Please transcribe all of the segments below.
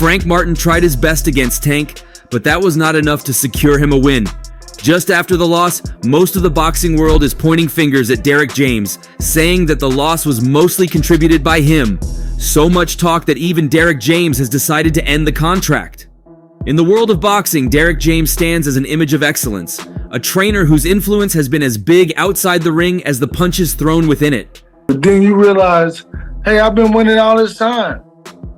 Frank Martin tried his best against Tank, but that was not enough to secure him a win. Just after the loss, most of the boxing world is pointing fingers at Derrick James, saying that the loss was mostly contributed by him. So much talk that even Derrick James has decided to end the contract. In the world of boxing, Derrick James stands as an image of excellence, a trainer whose influence has been as big outside the ring as the punches thrown within it. But then you realize, hey, I've been winning all this time.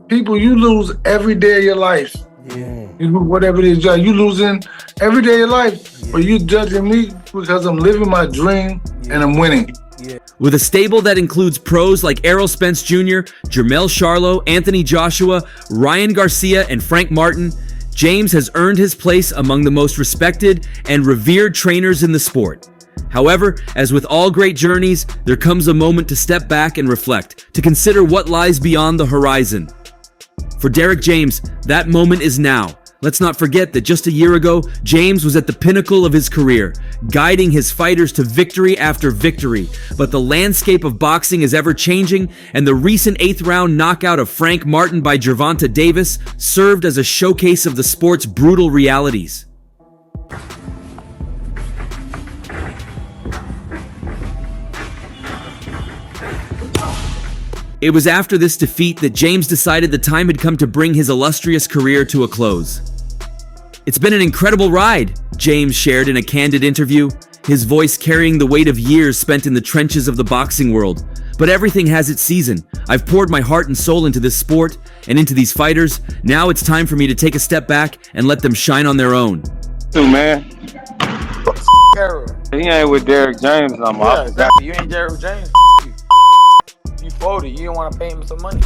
People, you lose every day of your life. Yeah. You do whatever it is, you losing every day of your life, but you judging me because I'm living my dream and I'm winning. With a stable that includes pros like Errol Spence Jr., Jermell Charlo, Anthony Joshua, Ryan Garcia, and Frank Martin, James has earned his place among the most respected and revered trainers in the sport. However, as with all great journeys, there comes a moment to step back and reflect, to consider what lies beyond the horizon. For Derrick James, that moment is now. Let's not forget that just a year ago, James was at the pinnacle of his career, guiding his fighters to victory after victory. But the landscape of boxing is ever-changing, and the recent 8th round knockout of Frank Martin by Gervonta Davis served as a showcase of the sport's brutal realities. It was after this defeat that James decided the time had come to bring his illustrious career to a close. "It's been an incredible ride," James shared in a candid interview, his voice carrying the weight of years spent in the trenches of the boxing world. "But everything has its season. I've poured my heart and soul into this sport and into these fighters. Now it's time for me to take a step back and let them shine on their own." Dude, man. He ain't with Derrick James no more. Yeah, exactly. You ain't Derrick James. You folded. You don't want to pay him some money.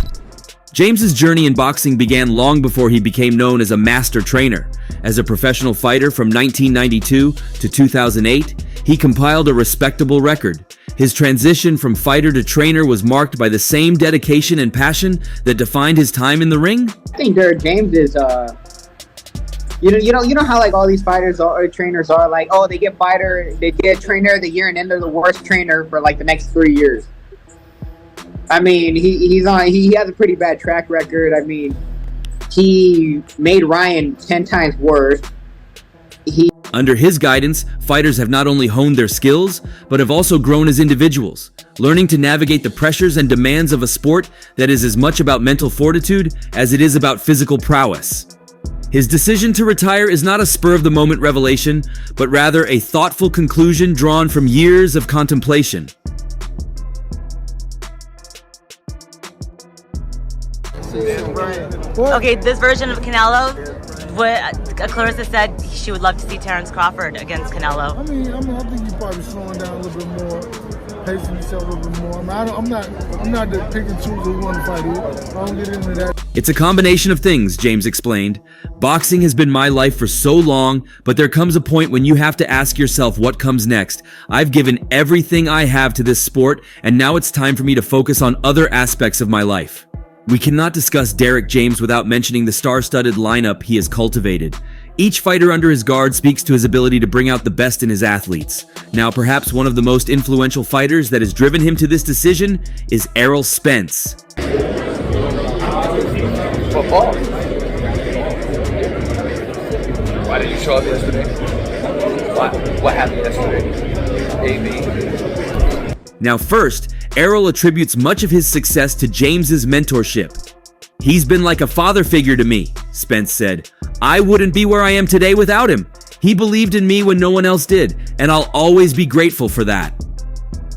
James's journey in boxing began long before he became known as a master trainer. As a professional fighter from 1992 to 2008, he compiled a respectable record. His transition from fighter to trainer was marked by the same dedication and passion that defined his time in the ring. I think Derrick James is, you know how like all these fighters or trainers are like, oh, they get trainer of the year and then they're the worst trainer for like the next 3 years. I mean, he has a pretty bad track record. I mean, he made Ryan 10 times worse. Under his guidance, fighters have not only honed their skills, but have also grown as individuals, learning to navigate the pressures and demands of a sport that is as much about mental fortitude as it is about physical prowess. His decision to retire is not a spur-of-the-moment revelation, but rather a thoughtful conclusion drawn from years of contemplation. Okay, this version of Canelo, what Clarissa said, she would love to see Terrence Crawford against Canelo. I think he's probably slowing down a little bit more, pacing himself a little bit more. I'm not the pick and choose who want to fight who. I don't get into that. It's a combination of things, James explained. Boxing has been my life for so long, but there comes a point when you have to ask yourself what comes next. I've given everything I have to this sport, and now it's time for me to focus on other aspects of my life. We cannot discuss Derrick James without mentioning the star-studded lineup he has cultivated. Each fighter under his guard speaks to his ability to bring out the best in his athletes. Now, perhaps one of the most influential fighters that has driven him to this decision is Errol Spence. Football. Why did you show up yesterday? What happened yesterday? AB. Now first, Errol attributes much of his success to James's mentorship. "He's been like a father figure to me," Spence said. "I wouldn't be where I am today without him. He believed in me when no one else did, and I'll always be grateful for that."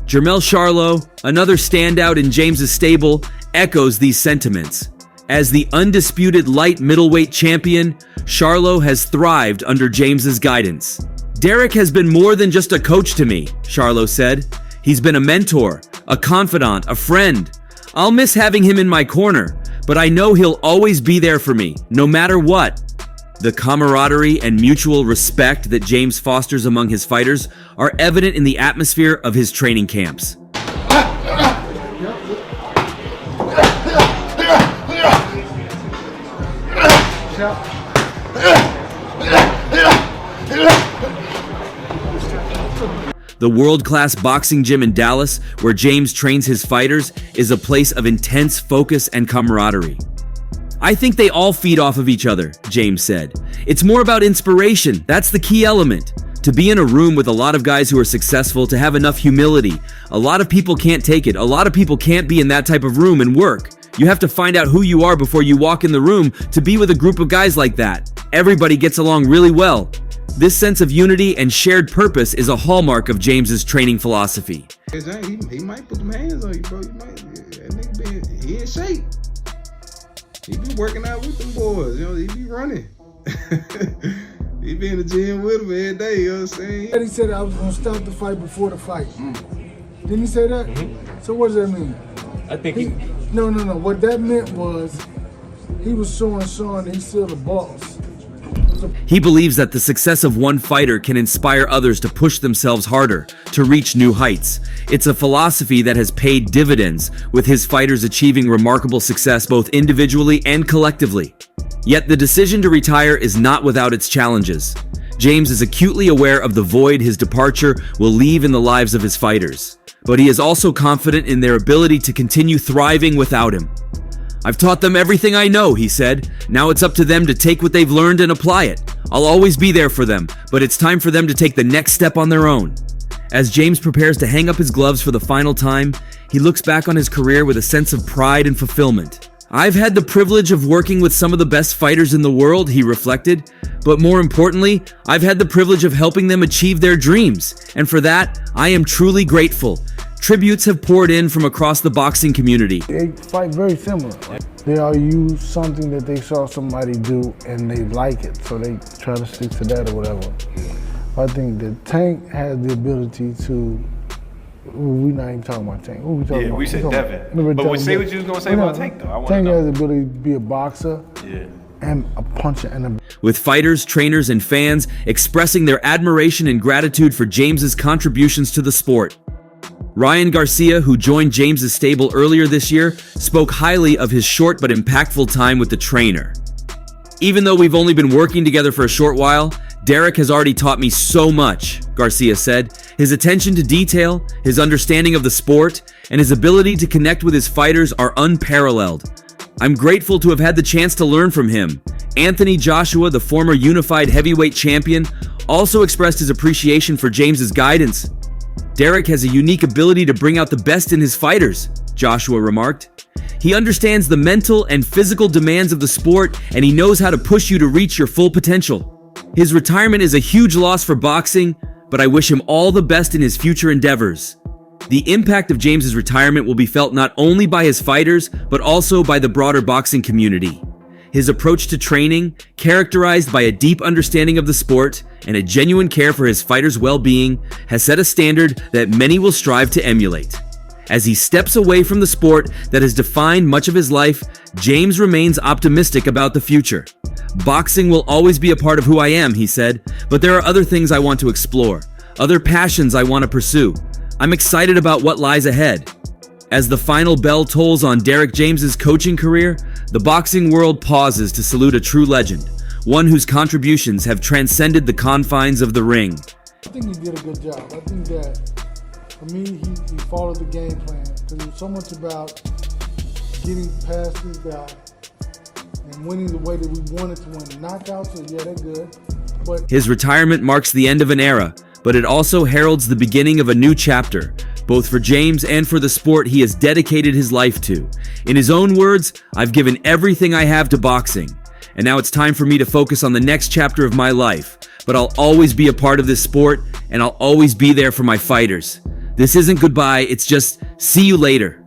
Jermell Charlo, another standout in James's stable, echoes these sentiments. As the undisputed light middleweight champion, Charlo has thrived under James's guidance. "Derrick has been more than just a coach to me," Charlo said. "He's been a mentor, a confidant, a friend. I'll miss having him in my corner, but I know he'll always be there for me, no matter what." The camaraderie and mutual respect that James fosters among his fighters are evident in the atmosphere of his training camps. The world-class boxing gym in Dallas, where James trains his fighters, is a place of intense focus and camaraderie. I think they all feed off of each other, James said. It's more about inspiration. That's the key element. To be in a room with a lot of guys who are successful, to have enough humility. A lot of people can't take it. A lot of people can't be in that type of room and work. You have to find out who you are before you walk in the room to be with a group of guys like that. Everybody gets along really well. This sense of unity and shared purpose is a hallmark of James's training philosophy. He might put them hands on you, bro. That nigga he in shape. He be working out with them boys. He be running. He be in the gym with them every day. You know what I'm saying? He said I was gonna stop the fight before the fight. Didn't he say that? So what does that mean? I think No. What that meant was he was showing Sean that he's still the boss. He believes that the success of one fighter can inspire others to push themselves harder, to reach new heights. It's a philosophy that has paid dividends, with his fighters achieving remarkable success both individually and collectively. Yet the decision to retire is not without its challenges. James is acutely aware of the void his departure will leave in the lives of his fighters, but he is also confident in their ability to continue thriving without him. I've taught them everything I know, he said. Now it's up to them to take what they've learned and apply it. I'll always be there for them, but it's time for them to take the next step on their own. As James prepares to hang up his gloves for the final time, he looks back on his career with a sense of pride and fulfillment. I've had the privilege of working with some of the best fighters in the world, he reflected, but more importantly, I've had the privilege of helping them achieve their dreams, and for that, I am truly grateful. Tributes have poured in from across the boxing community. They fight very similar. They all use something that they saw somebody do and they like it, so they try to stick to that or whatever. I think that Tank has the ability to. We're not even talking about Tank. What we talking about? we said Devin. But say what you was gonna say about Tank, though. Tank has the ability to be a boxer. And a puncher and a... With fighters, trainers, and fans expressing their admiration and gratitude for James's contributions to the sport. Ryan Garcia, who joined James's stable earlier this year, spoke highly of his short but impactful time with the trainer. Even though we've only been working together for a short while, Derrick has already taught me so much, Garcia said. His attention to detail, his understanding of the sport, and his ability to connect with his fighters are unparalleled. I'm grateful to have had the chance to learn from him. Anthony Joshua, the former unified heavyweight champion, also expressed his appreciation for James's guidance. Derrick has a unique ability to bring out the best in his fighters, Joshua remarked. He understands the mental and physical demands of the sport, and he knows how to push you to reach your full potential. His retirement is a huge loss for boxing, but I wish him all the best in his future endeavors. The impact of James's retirement will be felt not only by his fighters, but also by the broader boxing community. His approach to training, characterized by a deep understanding of the sport and a genuine care for his fighters' well-being, has set a standard that many will strive to emulate. As he steps away from the sport that has defined much of his life, James remains optimistic about the future. Boxing will always be a part of who I am, he said, but there are other things I want to explore, other passions I want to pursue. I'm excited about what lies ahead. As the final bell tolls on Derrick James's coaching career, the boxing world pauses to salute a true legend, one whose contributions have transcended the confines of the ring. I think he did a good job. I think that, for me, he followed the game plan. Because it was so much about getting past this guy and winning the way that we wanted to win. Knockouts, so yeah, they're good. But his retirement marks the end of an era, but it also heralds the beginning of a new chapter, both for James and for the sport he has dedicated his life to. In his own words, I've given everything I have to boxing, and now it's time for me to focus on the next chapter of my life. But I'll always be a part of this sport, and I'll always be there for my fighters. This isn't goodbye, it's just see you later.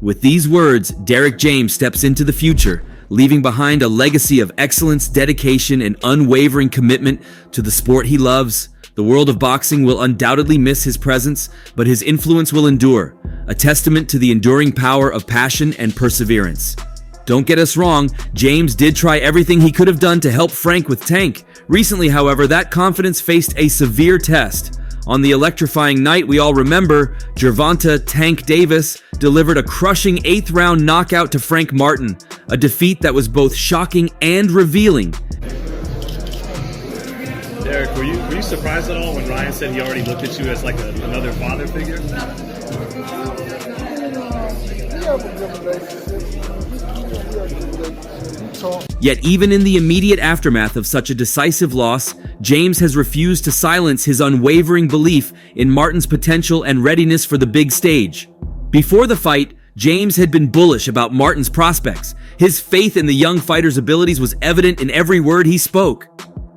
With these words, Derrick James steps into the future, leaving behind a legacy of excellence, dedication, and unwavering commitment to the sport he loves. The world of boxing will undoubtedly miss his presence, but his influence will endure, a testament to the enduring power of passion and perseverance. Don't get us wrong, James did try everything he could have done to help Frank with Tank. Recently, however, that confidence faced a severe test. On the electrifying night we all remember, Gervonta "Tank" Davis delivered a crushing 8th-round knockout to Frank Martin, a defeat that was both shocking and revealing. Derrick, were you surprised at all when Ryan said he already looked at you as like another father figure? we have a good relationship. We have a good relationship. talk. Yet even in the immediate aftermath of such a decisive loss, James has refused to silence his unwavering belief in Martin's potential and readiness for the big stage. Before the fight, James had been bullish about Martin's prospects. His faith in the young fighter's abilities was evident in every word he spoke.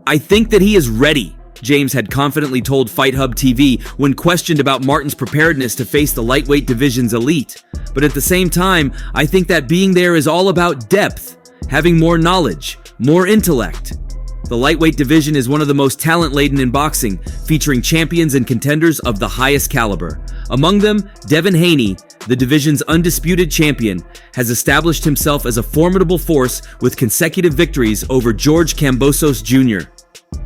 "I think that he is ready," James had confidently told Fight Hub TV when questioned about Martin's preparedness to face the lightweight division's elite. "But at the same time, I think that being there is all about depth, having more knowledge, more intellect." The lightweight division is one of the most talent-laden in boxing, featuring champions and contenders of the highest caliber. Among them, Devin Haney, the division's undisputed champion, has established himself as a formidable force with consecutive victories over George Kambosos Jr.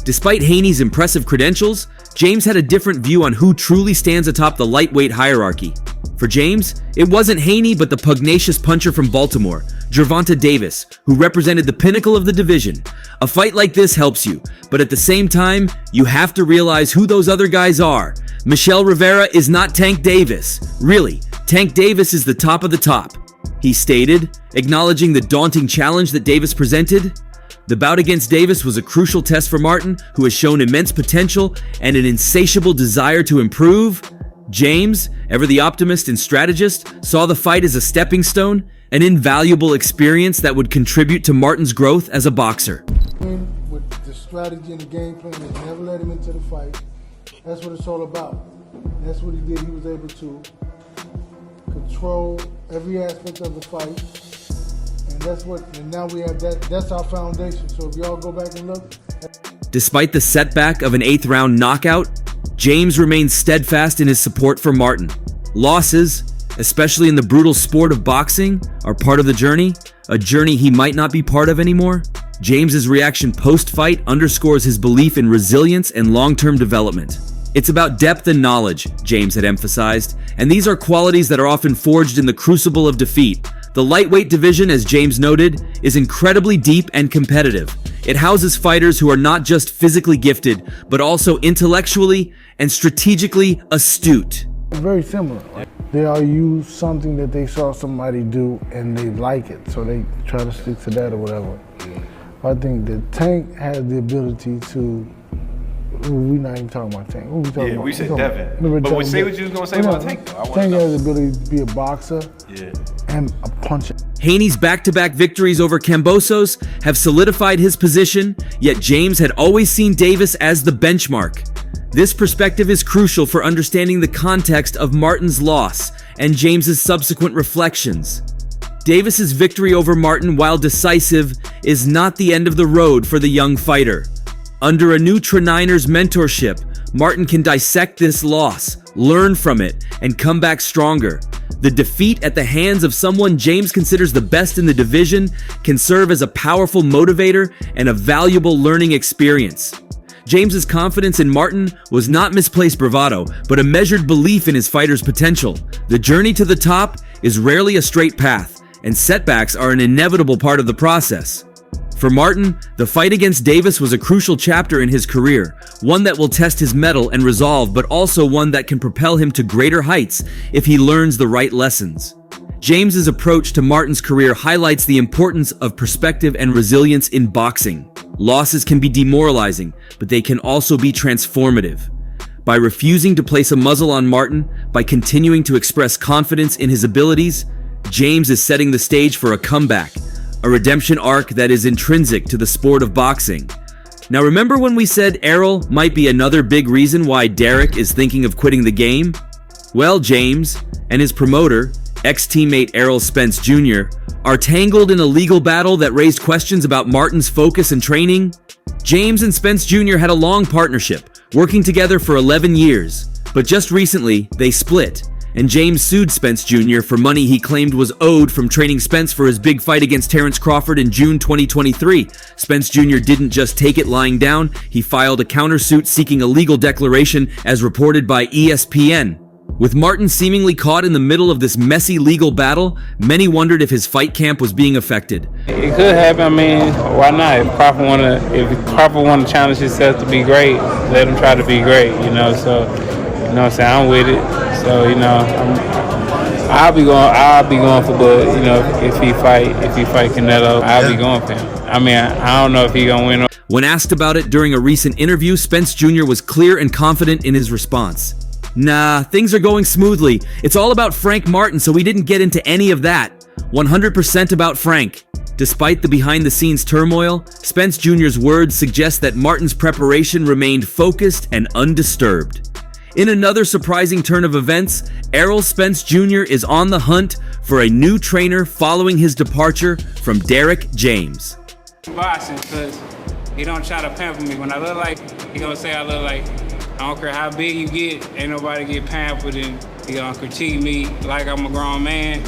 Despite Haney's impressive credentials, James had a different view on who truly stands atop the lightweight hierarchy. For James, it wasn't Haney but the pugnacious puncher from Baltimore, Gervonta Davis, who represented the pinnacle of the division. A fight like this helps you, but at the same time, you have to realize who those other guys are. Michel Rivera is not Tank Davis. Really, Tank Davis is the top of the top, he stated, acknowledging the daunting challenge that Davis presented. The bout against Davis was a crucial test for Martin, who has shown immense potential and an insatiable desire to improve. James, ever the optimist and strategist, saw the fight as a stepping stone, an invaluable experience that would contribute to Martin's growth as a boxer. With the strategy and the game plan that never let him into the fight, that's what it's all about. And that's what he did. He was able to control every aspect of the fight. And now we have that. That's our foundation. So if y'all go back and look. Despite the setback of an 8th round knockout, James remains steadfast in his support for Martin. Losses, especially in the brutal sport of boxing, are part of the journey, a journey he might not be part of anymore. James's reaction post-fight underscores his belief in resilience and long-term development. "It's about depth and knowledge," James had emphasized, and these are qualities that are often forged in the crucible of defeat. The lightweight division, as James noted, is incredibly deep and competitive. It houses fighters who are not just physically gifted, but also intellectually and strategically astute. Very similar. They all use something that they saw somebody do and they like it, so they try to stick to that or whatever. I think that Tank has the ability to. We're not even talking about Tank. Who we talking about? We said Devin. But say what you was gonna say about Tank. Tank has the ability to be a boxer and a puncher. Haney's back-to-back victories over Kambosos have solidified his position, yet James had always seen Davis as the benchmark. This perspective is crucial for understanding the context of Martin's loss and James's subsequent reflections. Davis's victory over Martin, while decisive, is not the end of the road for the young fighter. Under a new Trininers mentorship, Martin can dissect this loss, learn from it, and come back stronger. The defeat at the hands of someone James considers the best in the division can serve as a powerful motivator and a valuable learning experience. James's confidence in Martin was not misplaced bravado, but a measured belief in his fighter's potential. The journey to the top is rarely a straight path, and setbacks are an inevitable part of the process. For Martin, the fight against Davis was a crucial chapter in his career, one that will test his mettle and resolve, but also one that can propel him to greater heights if he learns the right lessons. James's approach to Martin's career highlights the importance of perspective and resilience in boxing. Losses can be demoralizing, but they can also be transformative. By refusing to place a muzzle on Martin, by continuing to express confidence in his abilities, James is setting the stage for a comeback, a redemption arc that is intrinsic to the sport of boxing. Now remember when we said Errol might be another big reason why Derrick is thinking of quitting the game? Well, James and his promoter, ex-teammate Errol Spence Jr., are tangled in a legal battle that raised questions about Martin's focus and training. James and Spence Jr. had a long partnership, working together for 11 years, but just recently they split, and James sued Spence Jr. for money he claimed was owed from training Spence for his big fight against Terrence Crawford in June 2023. Spence Jr. didn't just take it lying down, he filed a countersuit seeking a legal declaration as reported by ESPN. With Martin seemingly caught in the middle of this messy legal battle, many wondered if his fight camp was being affected. It could happen. I mean, why not? If Crawford want to challenge himself to be great, let him try to be great, you know. So, you know what I'm saying, I'm with it. So, you know, I'll be going for Bud. You know, if he fight Canelo, I'll be going for him. I mean, I don't know if he gonna win. When asked about it during a recent interview, Spence Jr. was clear and confident in his response. Nah, things are going smoothly. It's all about Frank Martin, so we didn't get into any of that. 100% about Frank. Despite the behind-the-scenes turmoil, Spence Jr.'s words suggest that Martin's preparation remained focused and undisturbed. In another surprising turn of events, Errol Spence Jr. is on the hunt for a new trainer following his departure from Derrick James. Boxing, because he don't try to pamper me. When I look like, he gonna say I look like, I don't care how big you get, ain't nobody get pampered, and he gonna critique me like I'm a grown man.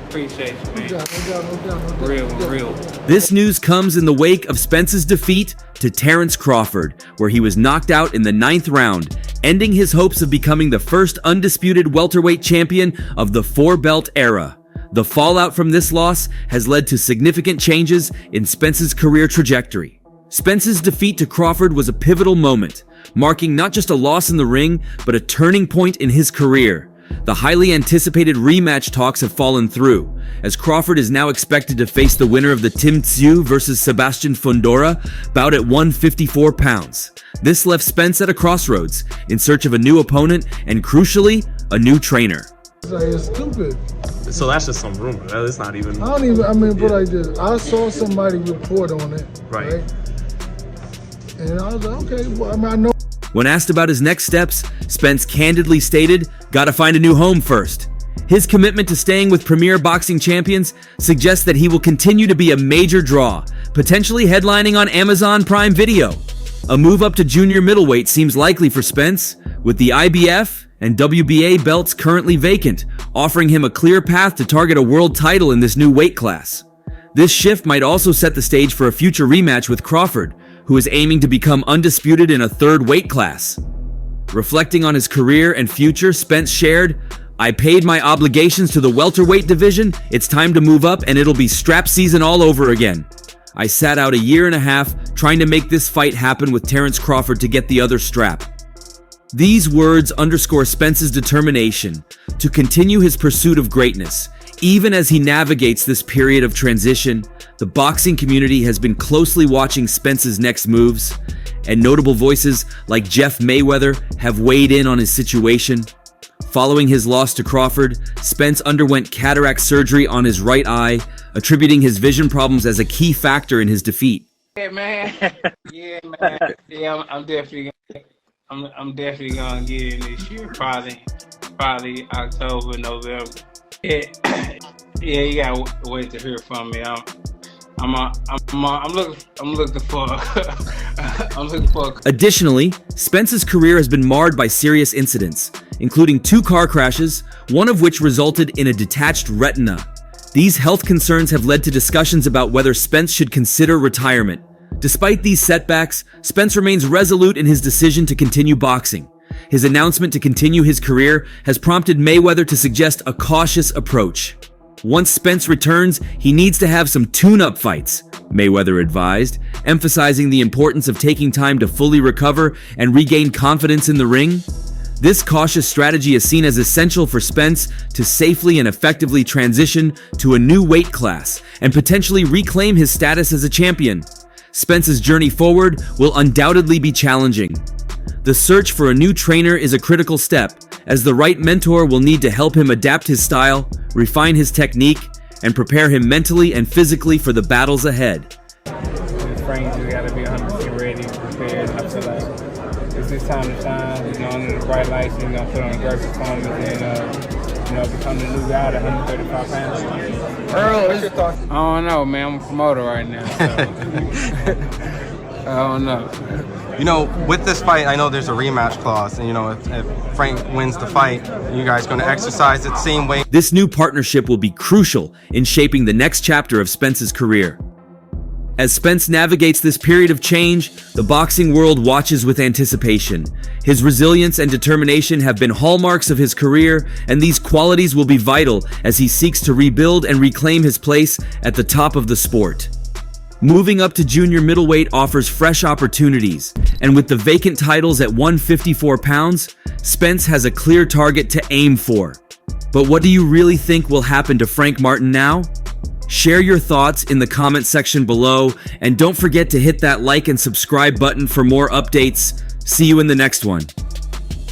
Appreciate you, man. Real. This news comes in the wake of Spence's defeat to Terrence Crawford, where he was knocked out in the 9th round, ending his hopes of becoming the first undisputed welterweight champion of the 4-belt era. The fallout from this loss has led to significant changes in Spence's career trajectory. Spence's defeat to Crawford was a pivotal moment, marking not just a loss in the ring, but a turning point in his career. The highly anticipated rematch talks have fallen through, as Crawford is now expected to face the winner of the Tim Tszyu vs. Sebastian Fundora bout at 154 pounds. This left Spence at a crossroads, in search of a new opponent and, crucially, a new trainer. It's stupid. So that's just some rumor. It's not even. But like this, I saw somebody report on it, right? And I was like, okay, well, I know. When asked about his next steps, Spence candidly stated, "Gotta find a new home first." His commitment to staying with premier boxing champions suggests that he will continue to be a major draw, potentially headlining on Amazon Prime Video. A move up to junior middleweight seems likely for Spence, with the IBF and WBA belts currently vacant, offering him a clear path to target a world title in this new weight class. This shift might also set the stage for a future rematch with Crawford, who is aiming to become undisputed in a 3rd weight class. Reflecting on his career and future, Spence shared, "I paid my obligations to the welterweight division. It's time to move up and it'll be strap season all over again. I sat out a year and a half trying to make this fight happen with Terrence Crawford to get the other strap." These words underscore Spence's determination to continue his pursuit of greatness. Even as he navigates this period of transition, the boxing community has been closely watching Spence's next moves, and notable voices like Jeff Mayweather have weighed in on his situation. Following his loss to Crawford, Spence underwent cataract surgery on his right eye, attributing his vision problems as a key factor in his defeat. Yeah, man. Yeah, I'm definitely gonna get in this year. Probably October, November. Yeah, you gotta wait to hear from me. I'm looking for. Additionally, Spence's career has been marred by serious incidents, including 2 car crashes, one of which resulted in a detached retina. These health concerns have led to discussions about whether Spence should consider retirement. Despite these setbacks, Spence remains resolute in his decision to continue boxing. His announcement to continue his career has prompted Mayweather to suggest a cautious approach. Once Spence returns, he needs to have some tune-up fights, Mayweather advised, emphasizing the importance of taking time to fully recover and regain confidence in the ring. This cautious strategy is seen as essential for Spence to safely and effectively transition to a new weight class and potentially reclaim his status as a champion. Spence's journey forward will undoubtedly be challenging. The search for a new trainer is a critical step, as the right mentor will need to help him adapt his style, refine his technique, and prepare him mentally and physically for the battles ahead. Frank just gotta be 100% ready, prepared. I feel like it's his time to shine. He's under the bright lights. He's gonna put on a great performance and become the new guy at 135 pounds. Earl, what's your thoughts? I don't know, man. I'm a promoter right now, so I don't know. You know, with this fight, I know there's a rematch clause, and if Frank wins the fight, you guys going to exercise it same way. This new partnership will be crucial in shaping the next chapter of Spence's career. As Spence navigates this period of change, the boxing world watches with anticipation. His resilience and determination have been hallmarks of his career, and these qualities will be vital as he seeks to rebuild and reclaim his place at the top of the sport. Moving up to junior middleweight offers fresh opportunities, and with the vacant titles at 154 pounds, Spence has a clear target to aim for. But what do you really think will happen to Frank Martin now? Share your thoughts in the comment section below, and don't forget to hit that like and subscribe button for more updates. See you in the next one.